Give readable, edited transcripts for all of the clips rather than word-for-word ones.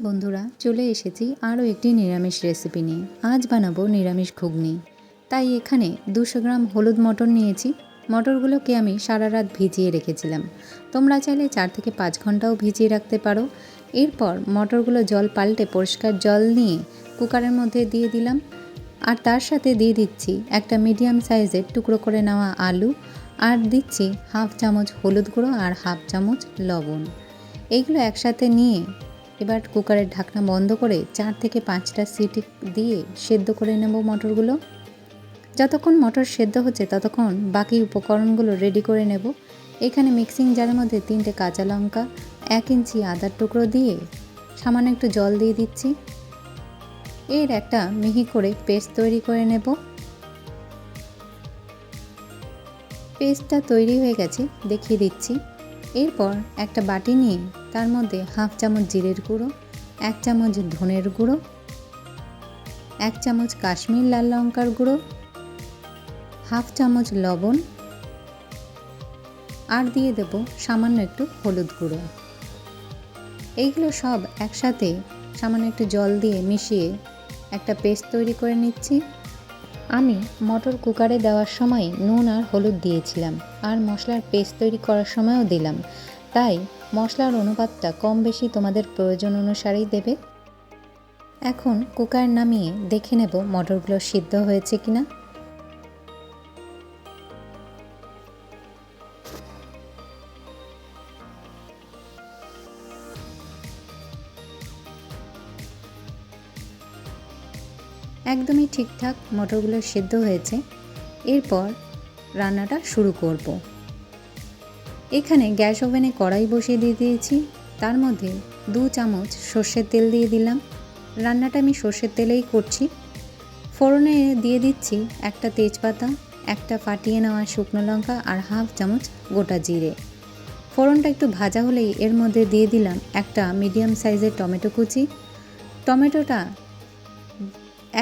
বন্ধুরা, চলে এসেছি আরও একটি নিরামিষ রেসিপি নিয়ে। আজ বানাবো নিরামিষ ঘুগনি। তাই এখানে 200 গ্রাম হলুদ মটর নিয়েছি। মটরগুলোকে আমি সারা রাত ভিজিয়ে রেখেছিলাম। তোমরা চাইলে 4 থেকে 5 ঘন্টাও ভিজিয়ে রাখতে পারো। এরপর মটরগুলো জল পাল্টে পরিষ্কার জল নিয়ে কুকারের মধ্যে দিয়ে দিলাম। আর তার সাথে দিয়ে দিচ্ছি একটা মিডিয়াম সাইজের টুকরো করে নেওয়া আলু, আর দিচ্ছি হাফ চামচ হলুদ গুঁড়ো আর হাফ চামচ লবণ। এইগুলো একসাথে নিয়ে এবার কুকারের ঢাকনা বন্ধ করে 4 থেকে 5টা সিটি দিয়ে সেদ্ধ করে নেব মটরগুলো। যতক্ষণ মটর সেদ্ধ হচ্ছে ততক্ষণ বাকি উপকরণগুলো রেডি করে নেব। এখানে মিক্সিং জারের মধ্যে 3টে কাঁচা লঙ্কা, 1 ইঞ্চি আদার টুকরো দিয়ে সামান্য একটু জল দিয়ে দিচ্ছি। এর একটা মিহি করে পেস্ট তৈরি করে নেব। পেস্টটা তৈরি হয়ে গেছে, দেখিয়ে দিচ্ছি। এরপর একটা বাটি নিয়ে তার মধ্যে হাফ চামচ জিরের গুঁড়ো, 1 চামচ ধনের গুঁড়ো, 1 চামচ কাশ্মীর লাল লঙ্কার গুঁড়ো, হাফ চামচ লবণ, আর দিয়ে দেব সামান্য একটু হলুদ গুঁড়ো। এইগুলো সব একসাথে সামান্য একটু জল দিয়ে মিশিয়ে একটা পেস্ট তৈরি করে নিচ্ছি। আমি মটর কুকারে দেওয়ার সময় নুন আর হলুদ দিয়েছিলাম, আর মশলার পেস্ট তৈরি করার সময়ও দিলাম। তাই মশলার অনুপাতটা কম বেশি তোমাদের প্রয়োজন অনুসারেই দেবে। এখন কুকার নামিয়ে দেখে নেব মটরগুলো সিদ্ধ হয়েছে কিনা। একদমই ঠিকঠাক মটরগুলো সিদ্ধ হয়েছে। এরপর রান্নাটা শুরু করব। এখানে গ্যাস ওভেনে কড়াই বসিয়ে দিয়ে দিয়েছি। তার মধ্যে 2 চামচ সর্ষের তেল দিয়ে দিলাম। রান্নাটা আমি সর্ষের তেলেই করছি। ফোড়নে দিয়ে দিচ্ছি একটা তেজপাতা, একটা ফাটিয়ে নেওয়া শুকনো লঙ্কা আর হাফ চামচ গোটা জিরে। ফোড়নটা একটু ভাজা হলেই এর মধ্যে দিয়ে দিলাম একটা মিডিয়াম সাইজের টমেটো কুচি। টমেটোটা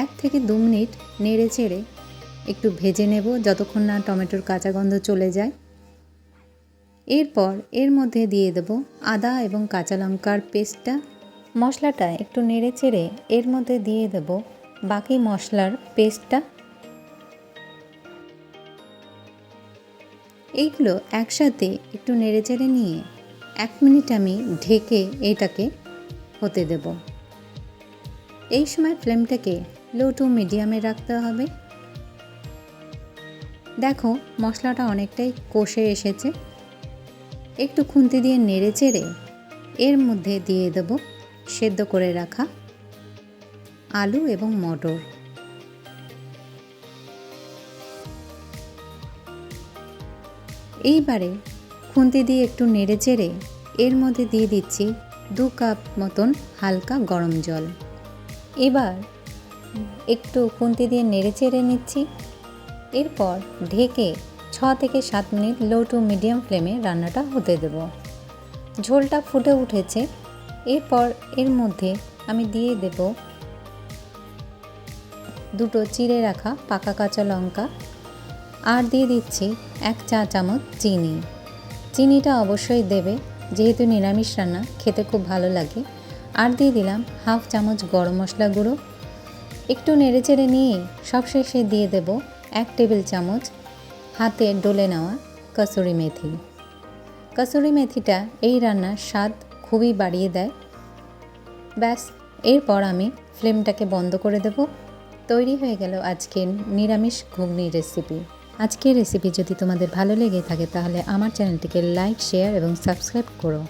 1 থেকে 2 মিনিট নেড়ে চেড়ে একটু ভেজে নেব, যতক্ষণ না টমেটোর কাঁচা গন্ধ চলে যায়। এরপর এর মধ্যে দিয়ে দেব আদা এবং কাঁচা লঙ্কার পেস্টটা। মশলাটা একটু নেড়ে চেড়ে এর মধ্যে দিয়ে দেব বাকি মশলার পেস্টটা। এইগুলো একসাথে একটু নেড়ে চেড়ে নিয়ে 1 মিনিট আমি ঢেকে এটাকে হতে দেব। এই সময় ফ্লেমটাকে লো টু মিডিয়ামে রাখতে হবে। দেখো মশলাটা অনেকটাই কষে এসেছে। একটু খুন্তি দিয়ে নেড়ে চেড়ে এর মধ্যে দিয়ে দেব সেদ্ধ করে রাখা আলু এবং মটর। এইবারে খুন্তি দিয়ে একটু নেড়ে চেড়ে এর মধ্যে দিয়ে দিচ্ছি 2 কাপ মতন হালকা গরম জল। এবার একটু খুন্তি দিয়ে নেড়ে চেড়ে নিচ্ছি। এরপর ঢেকে 6 থেকে 7 মিনিট লো টু মিডিয়াম ফ্লেমে রান্নাটা হতে দেব। ঝোলটা ফুটে উঠেছে। এরপর এর মধ্যে আমি দিয়ে দেব 2টো চিড়ে রাখা পাকা কাঁচা লঙ্কা, আর দিয়ে দিচ্ছি 1 চা চামচ চিনি। চিনিটা অবশ্যই দেবে, যেহেতু নিরামিষ রান্না খেতে খুব ভালো লাগে। আর দিয়ে দিলাম হাফ চামচ গরম মশলা গুঁড়ো। একটু নেড়েচেড়ে নিয়ে সবশেষে দিয়ে দেব 1 টেবিল চামচ হাতে ডলে নেওয়া কসুরি মেথি। কসুরি মেথিটা এই রান্নার স্বাদ খুবই বাড়িয়ে দেয়। ব্যাস, এরপর আমি ফ্লেমটাকে বন্ধ করে দেব। তৈরি হয়ে গেল আজকের নিরামিষ ঘুগনি রেসিপি। আজকের রেসিপি যদি তোমাদের ভালো লেগে থাকে তাহলে আমার চ্যানেলটিকে লাইক, শেয়ার এবং সাবস্ক্রাইব করো।